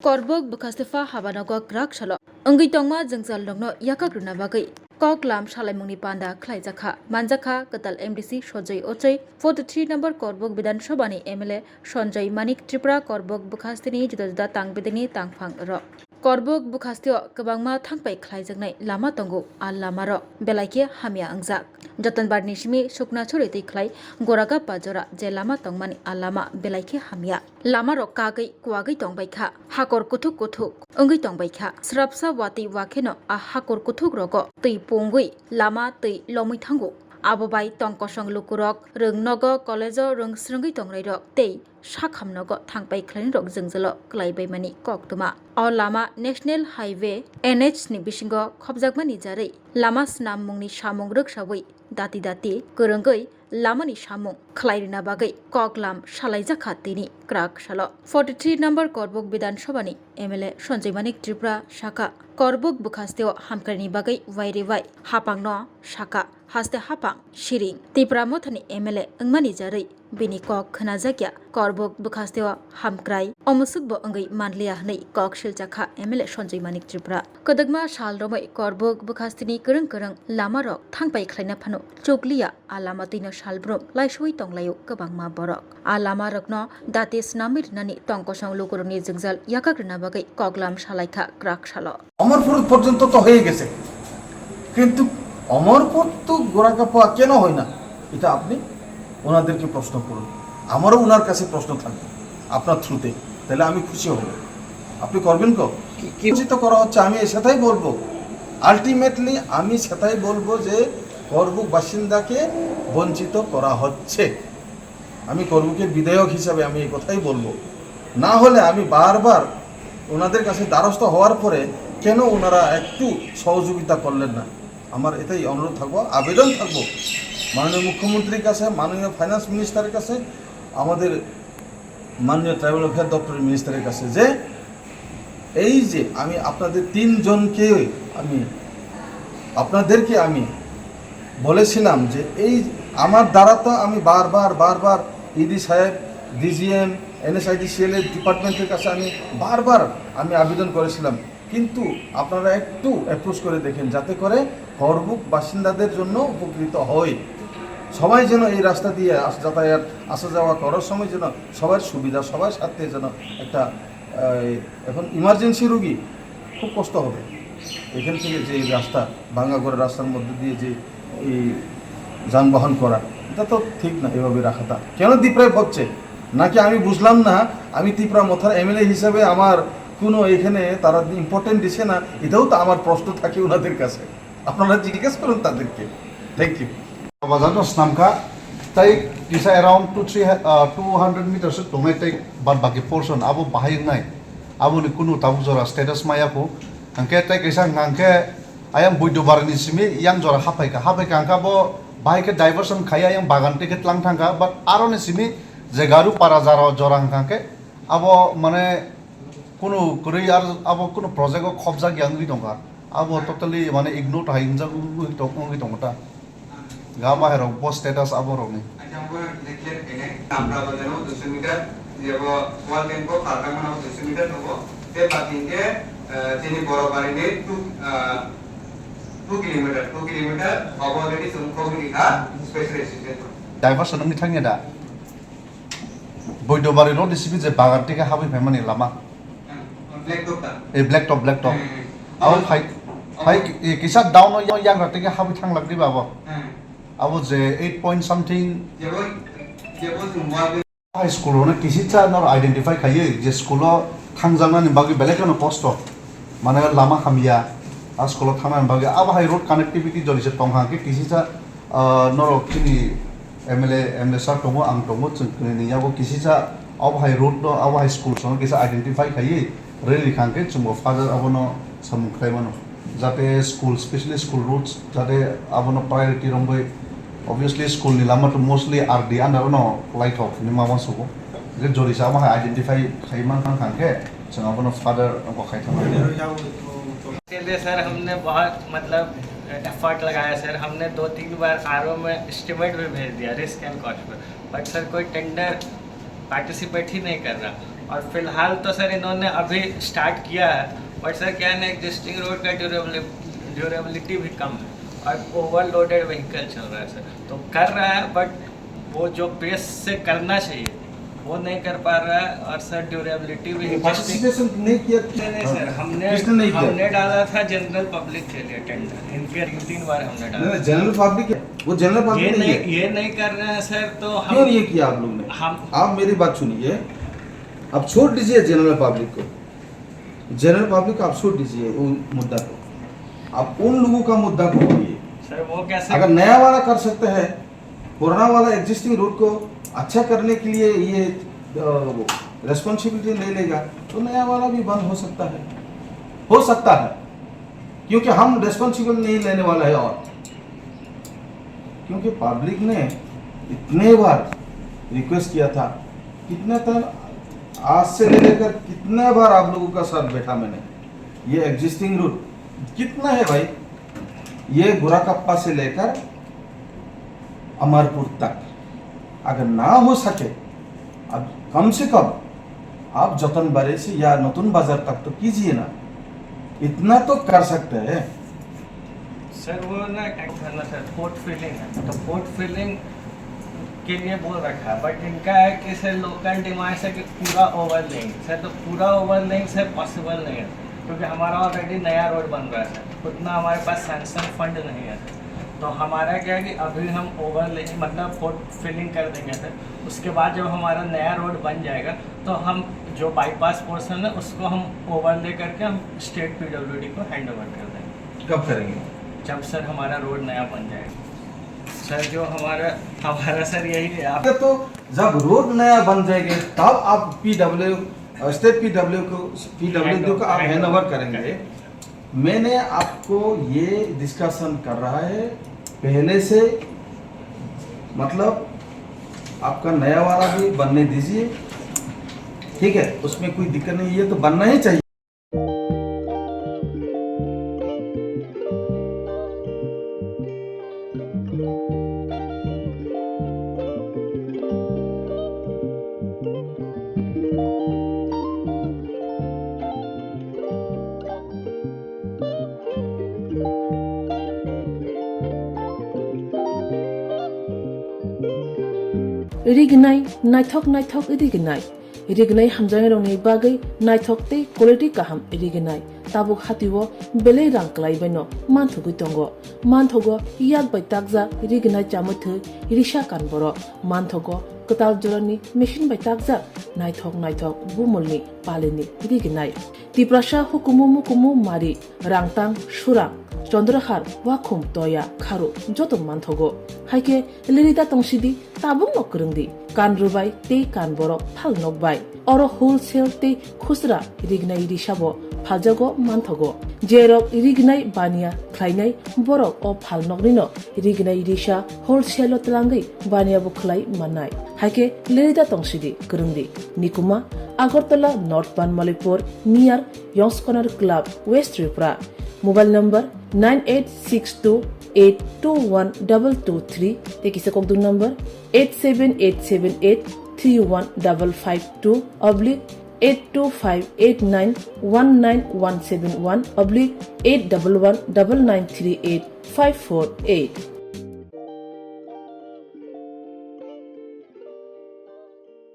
Korbuk bekastefa habanogo grak shalo. Anggi tongma jengzal longno yakagruna bagai. Koklam shalimungni panda klaijaka. Manjaka katal MDC Sujoy Ochai 43 number Korbuk Bidan Shobani MLA Sanjoy Manik Tripura Korbuk Bukastini juda-juda tangbidini tangfang ro. Korbuk bukastio kebangma thangpai khlaijaknai lama tongo al lama ro belaike hamya angjak. Jotonbar nismi sukna choriti khlai goraga pajora je lama tongmani al lama belaike hamya. Lama ro kagai kuagai tongbaikha hakor kuthuk kuthuk ongai tongbaikha srapsa wati wakheno a hakor kuthuk rogo tei pongui lama tei lomui thango. Abobai tongkosong lukurok rung nogo college rung srungai tongrai rok tei sakham nogo thangpai khlaini rok jengjalo klaibai mani koktuma o lama national highway NH ni bisingo khobjakmani jarei lama snam mungni samung ruksawi dati dati korongoi lamani samung khlairina bagai koklam salaijakha tini krak salo 43 number Korbuk Bidan Shobani MLA Sanjoy Manik Tripura Shaka Korbuk bukhasteo hamkarni bagai wairi wai hapangno Shaka haste hapang shiring Tripura mothani MLA angmani jarei bini kok khnajakya Korbuk bukhasteo hamkrai omusukbo angai manliya hnei kok siljakha MLA Sanjoy Manik Tripura kodagma salromai Korbuk bukhastini kereng lama rok thangpai khlaina phano chokliya alama tino salbrom laisoi tonglayo kabangma borok alama rokno dati snamir nani tongkosang lukuroni jengjal yakagrina bagai koklam salaikha krak salo Amarpur পর্যন্ত তো হয়ে গেছে কিন্তু অমরপুর তো গোরাকাপা কেন হয় না এটা আপনি ওনাদেরকে প্রশ্ন করুন আমারও ওনার কাছে প্রশ্ন থাকবে আপনার থ্রুতে তাহলে আমি খুশি হব আপনি করবেন কি তো করা হচ্ছে আমি সেটাই বলবো আলটিমেটলি আমি সেটাই বলবো যে করবুক বাসিন্দাকে বঞ্চিত করা হচ্ছে আমি করবুকের বিধায়ক হিসাবে আমি এই কথাই বলবো না হলে আমি বারবার ওনাদের কাছে দ্বারস্থ হওয়ার পরে কেন ওনারা একটু সহযোগিতা করলেন না আমার এটাই অনুরোধ থাকবো আবেদন থাকবো মাননীয় মুখ্যমন্ত্রীর কাছে মাননীয় ফাইন্যান্স মিনিস্টারের কাছে আমাদের মাননীয় ট্রাইবাল ওয়েলফেয়ার দপ্তরের মিনিস্টারের কাছে যে এই যে আমি আপনাদের তিনজনকে আপনাদেরকে আমি বলেছিলাম যে এই আমার দ্বারা তো আমি বারবার ইডি সাহেব ডিজিএম NSIDCL এর ডিপার্টমেন্টের কাছে আমি বারবার আবেদন করেছিলাম কিন্তু আপনারা একটু অ্যাপ্রোচ করে দেখেন যাতে করে করবুক বাসিন্দাদের জন্য উপকৃত হয় সবাই যেন এই রাস্তা দিয়ে যাতায়াত আসা যাওয়া করার সময় যেন সবার সুবিধা সবার সাথে যেন একটা এখন ইমার্জেন্সি রোগী খুব কষ্ট হবে এখান থেকে যে রাস্তা ভাঙাগড়া রাস্তার মধ্যে দিয়ে যে এই যানবাহন করা এটা তো ঠিক না এভাবে রাখাটা কেন দ্বীপ্রায় হচ্ছে নাকি আমি বুঝলাম না আমি ত্রিপুরা মথার MLA হিসাবে আমার কোনো এখানে তারা ইম্পর্টেন্ট দিছে না এটাও তো আমার প্রশ্ন থাকে ওনাদের কাছে আপনারা জিজ্ঞেস করুন তাদেরকে thank you Bazano snamka tai kisa around 200 meters tongai tai bad bagi portion abo bahayang nai abo ni kunu tabu jora status maya ko angke tai kisa ngangke ayam buido barani simi yang jora hapai ka angka bo bahai ke diversion khaya yang bagan te ke tlang thangka but aro ni simi jegaru para jara jora ngangke abo mane kunu kuri ar abo kunu project ko khobja gyang ri dongka abo totally mane ignore thai injak ngi tongta gamma है रोग बस status अब रोग नहीं अच्छा हमको lecture के আমরা বলেন 200 মিটার যে ওয়াল টেম্পো কাটা মানে 200 মিটার হবো তে বাকিকে তিনি বড় বাড়িতে 2 কিলোমিটার অলরেডি সুনখোগি কা স্পেশালাইজেশন डाइवर्सन नि थांगे दा বৈদ্যবাড়ি রোড ডিসিপি যে বাগান থেকে হাবি ফেমানি লামা ব্ল্যাক টপ আও ফাই কিসা ডাউন ইয়াং রাতে হাবি থাং লাগদি বাবা I was 8 point something. High school ona kisi cha nor identify khaye je school thangjana ni bagi belek no post mane lama khamia a school thaman bagi aba high road connectivity jori se tongha ke kisi cha nor kini MLA sar tomo ang tomo ni yago kisi cha aba high road no aba high school so kisa identify khaye really khangke chumo father abono samukhlai mano jate school especially school routes jate abono priority romboi obviously school ni lama to mostly are the under no light of ni mama so ge jori sa ma identify khaiman khang ke संग अपन father को खाई था के लिए sir हमने बहुत मतलब effort लगाया सर हमने 2-3 बार आरओ में एस्टिमेट भी भेज दिया risk and cost per but sir कोई टेंडर पार्टिसिपेट ही नहीं कर रहा और फिलहाल तो सर इन्होंने अभी स्टार्ट किया है, बट सर क्या है ना एग्जिस्टिंग रोड का ड्यूरेबिलिटी भी कम है और ओवरलोडेड व्हीकल चल रहा है सर, तो कर रहा है बट वो जो पेस से करना चाहिए वो नहीं कर पा रहा है। और सर ड्यूरेबिलिटी भी पार्टिसिपेशन नहीं किया। नहीं सर, किसने नहीं किया? हमने डाला था जनरल पब्लिक के लिए टेंडर, इनके 3 बार हमने डाला। नहीं, जनरल पब्लिक, वो जनरल पब्लिक ये नहीं कर रहे हैं सर, तो हम क्यों ये किया आप लोग ने? आप मेरी बात सुनिए, अब छोड़ दीजिए जनरल पब्लिक को, जनरल पब्लिक आप छोड़ दीजिए उन मुद्दा को, आप उन लोगों का मुद्दा को बोलिए सर। वो कैसे अगर नया वाला कर सकते हैं, पुराना वाला एग्जिस्टिंग रोड को अच्छा करने के लिए ये रेस्पॉन्सिबिलिटी नहीं लेगा तो नया वाला भी बंद हो सकता है, क्योंकि हम रेस्पॉन्सिबल नहीं लेने वाला है। और क्योंकि पब्लिक ने इतने बार रिक्वेस्ट किया था, कितने तक आज से लेकर कितने बार आप लोगों का साथ बैठा मैंने, ये एग्जिस्टिंग रूट कितना है भाई, ये गुराकप्पा से लेकर अमरपुर तक अगर ना हो सके, अब कम से कम आप जतन बारे से या नतून बाजार तक तो कीजिए ना, इतना तो कर सकते हैं सर। वो ना सर पोर्ट फिलिंग है, तो पोर्ट फिलिंग के लिए बोल रखा है, बट इनका है कि सर लोकल डिमांड है कि पूरा ओवरलेइंग सर, तो पूरा ओवरलेइंग सर पॉसिबल नहीं है क्योंकि हमारा ऑलरेडी नया रोड बन रहा है सर, उतना हमारे पास सैंक्शन फंड नहीं है। तो हमारा क्या है कि अभी हम ओवरलेइंग मतलब पोर्ट फिलिंग कर देंगे सर, उसके बाद जब हमारा नया रोड बन जाएगा तो हम जो बाईपास पोर्शन है उसको हम ओवरले करके हम स्टेट PWD को हैंड ओवर कर देंगे। कब करेंगे? जब सर हमारा रोड नया बन जाएगा सर, जो हमारा सर यही है। आप तो जब रोड नया बन जाएगा तब आप स्टेट PWD को आप हैंड ओवर करेंगे। मैंने आपको ये डिस्कशन कर रहा है पहले से, मतलब आपका नया वाला भी बनने दीजिए, ठीक है, उसमें कोई दिक्कत नहीं है, तो बनना ही चाहिए। रिगनाय नायथक रिगनाय हामजानाय रंनि बागै नायथक तै क्वालिटी काहाम रिगनाय ताबुक हातिवो बेले रां क्लाइबायनो मानथुगै दंगो मानथगो याक बाय ताकजा रिगनाय चामथो रिसा कानबरो मानथगो कताल जरनि मेशिन बाय ताकजा नायथक बुमलनि पालेनि रिगनाय तिप्रासा हुकुमु मारि रांतां सुरां चंद्रहार वाखुम तोया खारु जतो मानथगो हाइके लिरिता तंसिदि ताबुं नकरंदि कान रुबाय ते कान बरो फाल नकबाय अरो होलसेल ते खुसरा रिगनाय रिसाबो फालजागो मानथगो जेरक रिगनाय बानिया ख्लायनाय बरक अ फाल नकनिनो रिगनाय रिसा होलसेल तलांगै बानिया बुखलाय मानाय हाइके लिरिता तंसिदि करंदि निकुमा Agartala north Banamalipur near youngs corner club west Tripura mobile number 9862821223 tekisa kokdung number 87878315522/825891971/8119938 548